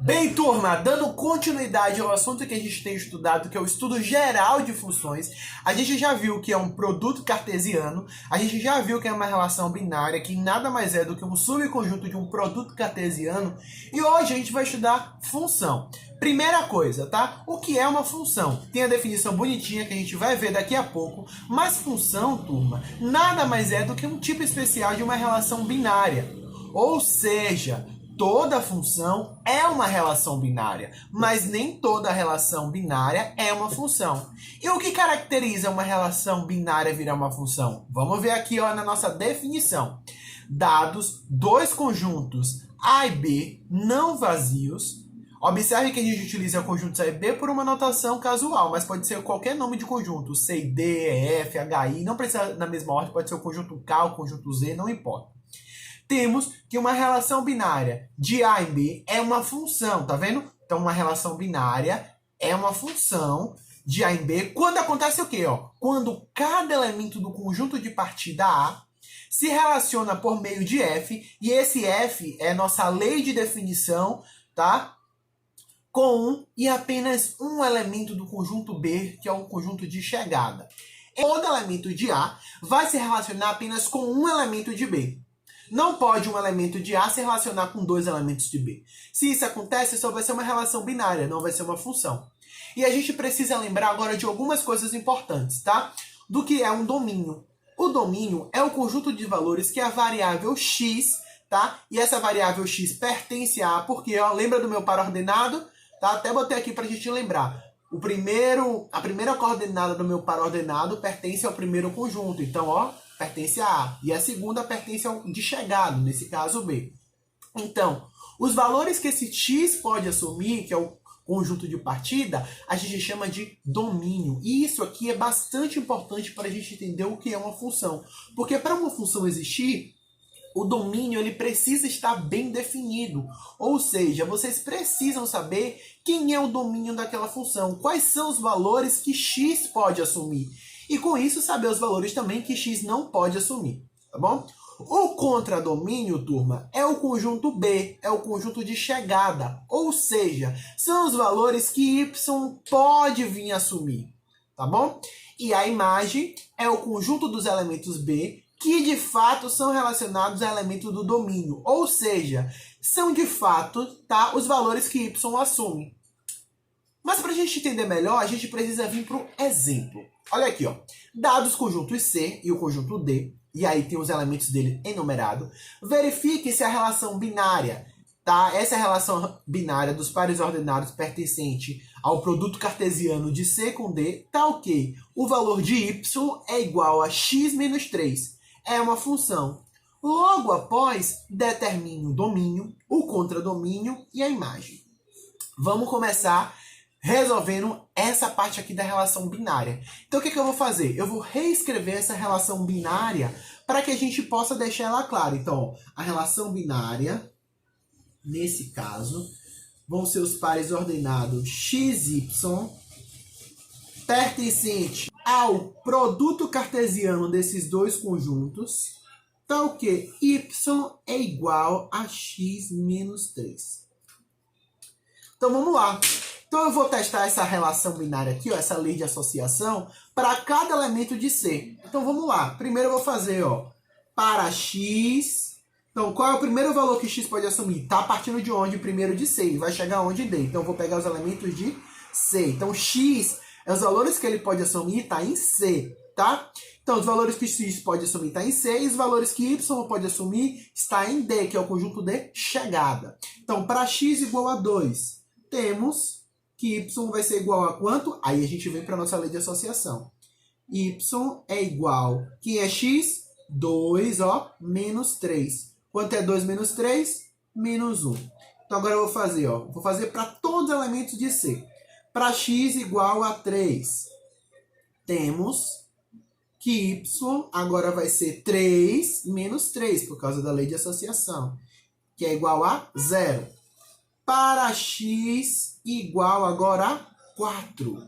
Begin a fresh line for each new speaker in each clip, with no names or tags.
Bem, turma, dando continuidade ao assunto que a gente tem estudado, que é o estudo geral de funções, a gente já viu que é um produto cartesiano, a gente já viu que é uma relação binária, que nada mais é do que um subconjunto de um produto cartesiano, e hoje a gente vai estudar função. Primeira coisa, tá? O que é uma função? Tem a definição bonitinha que a gente vai ver daqui a pouco, mas função, turma, nada mais é do que um tipo especial de uma relação binária. Ou seja, toda função é uma relação binária, mas nem toda relação binária é uma função. E o que caracteriza uma relação binária virar uma função? Vamos ver aqui ó, na nossa definição. Dados dois conjuntos A e B não vazios. Observe que a gente utiliza conjuntos A e B por uma notação casual, mas pode ser qualquer nome de conjunto, C e D, E, F, H, I, não precisa na mesma ordem, pode ser o conjunto K, o conjunto Z, não importa. Temos que uma relação binária de A e B é uma função, tá vendo? Então, uma relação binária é uma função de A em B. Quando acontece o quê? Quando cada elemento do conjunto de partida A se relaciona por meio de F, e esse F é nossa lei de definição, tá? Com um e apenas um elemento do conjunto B, que é um conjunto de chegada. Todo elemento de A vai se relacionar apenas com um elemento de B. Não pode um elemento de A se relacionar com dois elementos de B. Se isso acontece, só vai ser uma relação binária, não vai ser uma função. E a gente precisa lembrar agora de algumas coisas importantes, tá? Do que é um domínio. O domínio é o conjunto de valores que é a variável x, tá? E essa variável x pertence a A, porque, lembra do meu par ordenado? Tá? Até botei aqui pra gente lembrar. A primeira coordenada do meu par ordenado pertence ao primeiro conjunto. Então, pertence a A. E a segunda pertence ao de chegado, nesse caso B. Então, os valores que esse x pode assumir, que é o conjunto de partida, a gente chama de domínio. E isso aqui é bastante importante para a gente entender o que é uma função. Porque para uma função existir, o domínio ele precisa estar bem definido. Ou seja, vocês precisam saber quem é o domínio daquela função, quais são os valores que x pode assumir. E com isso, saber os valores também que x não pode assumir, tá bom? O contradomínio, turma, é o conjunto B, é o conjunto de chegada. Ou seja, são os valores que y pode vir assumir, tá bom? E a imagem é o conjunto dos elementos B, que de fato são relacionados a elemento do domínio. Ou seja, são de fato, tá, os valores que y assume. Mas para a gente entender melhor, a gente precisa vir para o exemplo. Olha aqui, dados conjuntos C e o conjunto D, e aí tem os elementos dele enumerados. Verifique se a relação binária, tá? Essa é a relação binária dos pares ordenados pertencente ao produto cartesiano de C com D, tá ok. O valor de y é igual a x menos 3. É uma função. Logo após, determine o domínio, o contradomínio e a imagem. Vamos começar resolvendo essa parte aqui da relação binária. Então, o que eu vou fazer? Eu vou reescrever essa relação binária para que a gente possa deixar ela clara. Então, a relação binária, nesse caso, vão ser os pares ordenados x, y, pertencente ao produto cartesiano desses dois conjuntos, tá o quê? Y é igual a x menos 3. Então, vamos lá. Então, eu vou testar essa relação binária aqui, essa lei de associação, para cada elemento de C. Então, vamos lá. Primeiro, eu vou fazer, para x. Então, qual é o primeiro valor que x pode assumir? Está partindo de onde? Primeiro de C. E vai chegar onde? D. Então, eu vou pegar os elementos de C. Então, x é os valores que ele pode assumir, está em C, tá? Então, os valores que x pode assumir está em C, e os valores que y pode assumir está em D, que é o conjunto de chegada. Então, para x igual a 2, temos que y vai ser igual a quanto? Aí a gente vem para a nossa lei de associação. Y é igual, quem é x? 2, menos 3. Quanto é 2 menos 3? Menos 1. Então agora eu vou fazer, vou fazer para todos os elementos de C. Para x igual a 3, temos que y agora vai ser 3 menos 3, por causa da lei de associação, que é igual a 0. Para x igual agora a 4,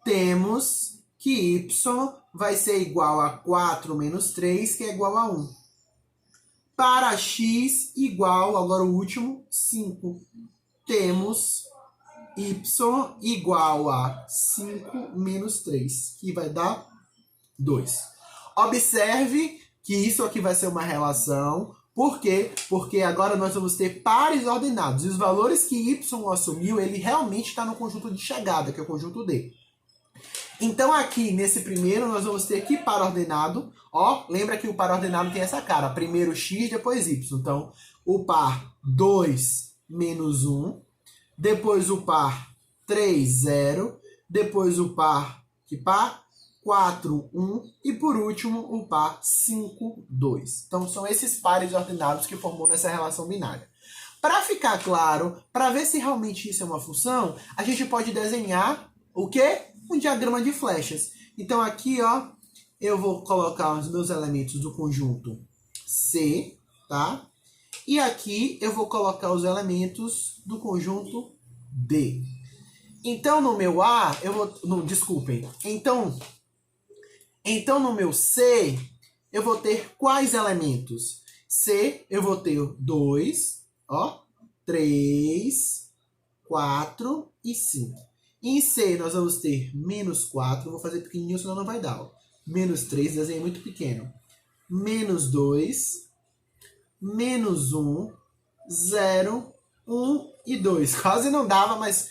temos que y vai ser igual a 4 menos 3, que é igual a 1. Para x igual, agora o último, 5. temos y igual a 5 menos 3, que vai dar 2. Observe que isso aqui vai ser uma relação. Por quê? Porque agora nós vamos ter pares ordenados. E os valores que y assumiu, ele realmente está no conjunto de chegada, que é o conjunto D. Então aqui, nesse primeiro, nós vamos ter que par ordenado. Ó, lembra que o par ordenado tem essa cara. Primeiro x, depois y. Então, o par 2 menos 1. Depois o par 3, 0. Depois o par, que par? 4, 1. E por último, o par 5, 2. Então, são esses pares ordenados que formam nessa relação binária. Para ficar claro, para ver se realmente isso é uma função, a gente pode desenhar o quê? Um diagrama de flechas. Então, aqui, ó, eu vou colocar os meus elementos do conjunto C, tá? E aqui eu vou colocar os elementos do conjunto D. Então, no meu A, eu vou... Não, desculpem. Então, no meu C, eu vou ter quais elementos? C, eu vou ter 2, ó, 3, 4 e 5. Em C, nós vamos ter menos 4. Vou fazer pequenininho, senão não vai dar. Ó. Menos 3, desenho muito pequeno. Menos 2, menos 1, 0, 1 e 2. Quase não dava, mas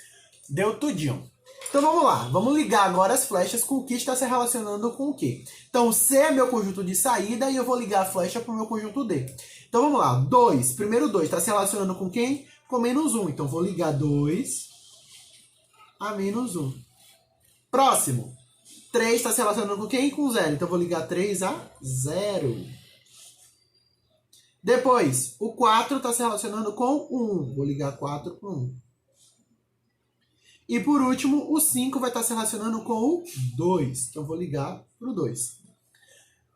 deu tudinho. Então vamos lá, vamos ligar agora as flechas com o que está se relacionando com o que. Então C é meu conjunto de saída e eu vou ligar a flecha para o meu conjunto D. Então vamos lá, 2, primeiro 2, está se relacionando com quem? Com menos 1. Então vou ligar 2 a menos 1. Próximo, 3 está se relacionando com quem? Com 0. Então vou ligar 3 a 0. Depois, o 4 está se relacionando com 1. Vou ligar 4 com 1. E por último, o 5 vai estar se relacionando com o 2. Então, eu vou ligar para o 2.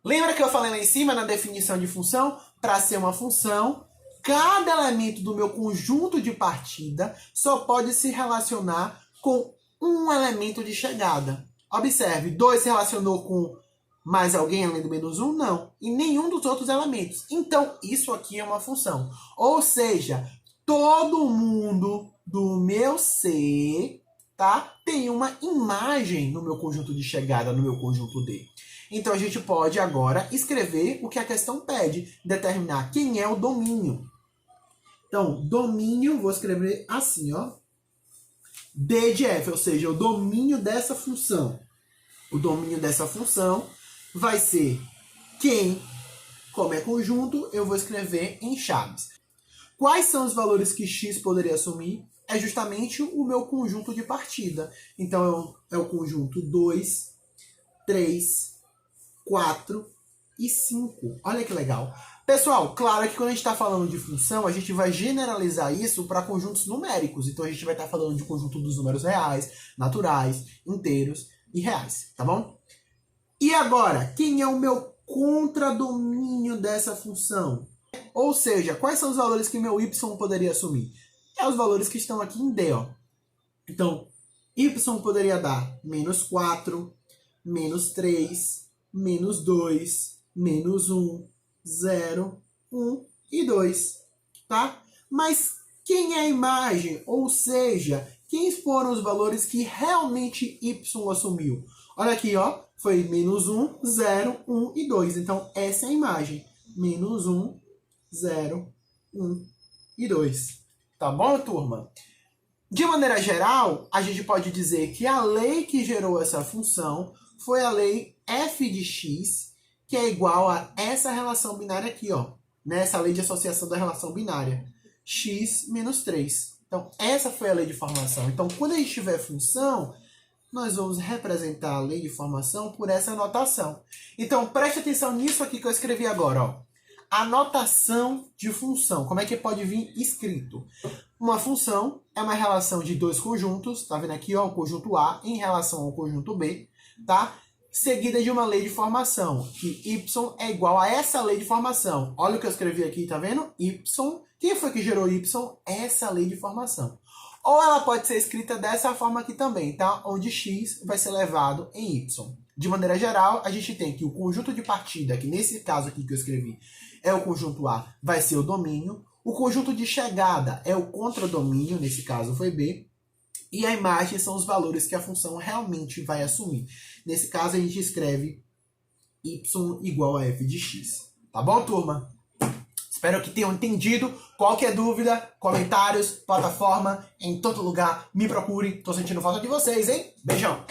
Lembra que eu falei lá em cima, na definição de função? Para ser uma função, cada elemento do meu conjunto de partida só pode se relacionar com um elemento de chegada. Observe, 2 se relacionou com mais alguém além do menos 1? Não. E nenhum dos outros elementos. Então, isso aqui é uma função. Ou seja, todo mundo do meu C, tá? Tem uma imagem no meu conjunto de chegada, no meu conjunto D. Então, a gente pode agora escrever o que a questão pede, determinar quem é o domínio. Então, domínio, vou escrever assim, ó. D de F, ou seja, o domínio dessa função. O domínio dessa função vai ser quem, como é conjunto, eu vou escrever em chaves. Quais são os valores que x poderia assumir? É justamente o meu conjunto de partida. Então, é o conjunto 2, 3, 4 e 5. Olha que legal. Pessoal, claro que quando a gente está falando de função, a gente vai generalizar isso para conjuntos numéricos. Então, a gente vai estar falando de conjunto dos números reais, naturais, inteiros e reais, tá bom? E agora, quem é o meu contradomínio dessa função? Ou seja, quais são os valores que meu y poderia assumir? É os valores que estão aqui em D, ó. Então, y poderia dar menos 4, menos 3, menos 2, menos 1, 0, 1 e 2, tá? Mas quem é a imagem? Ou seja, quem foram os valores que realmente y assumiu? Olha aqui, ó. Foi menos 1, 0, 1 e 2. Então, essa é a imagem. Menos 1, 0, 1 e 2. Tá bom, turma? De maneira geral, a gente pode dizer que a lei que gerou essa função foi a lei f de x, que é igual a essa relação binária aqui, ó. Nessa lei de associação da relação binária. X menos 3. Então, essa foi a lei de formação. Então, quando a gente tiver função, nós vamos representar a lei de formação por essa notação. Então, preste atenção nisso aqui que eu escrevi agora, ó. A notação de função. Como é que pode vir escrito? Uma função é uma relação de dois conjuntos, tá vendo aqui, ó, o conjunto A em relação ao conjunto B, tá? Seguida de uma lei de formação, que y é igual a essa lei de formação. Olha o que eu escrevi aqui, tá vendo? Y, quem foi que gerou y? Essa lei de formação. Ou ela pode ser escrita dessa forma aqui também, tá? Onde x vai ser levado em y. De maneira geral, a gente tem que o conjunto de partida, que nesse caso aqui que eu escrevi é o conjunto A, vai ser o domínio. O conjunto de chegada é o contradomínio, nesse caso foi B. E a imagem são os valores que a função realmente vai assumir. Nesse caso, a gente escreve y igual a f de x. Tá bom, turma? Espero que tenham entendido. Qualquer dúvida, comentários, plataforma, em todo lugar, me procure. Tô sentindo falta de vocês, hein? Beijão!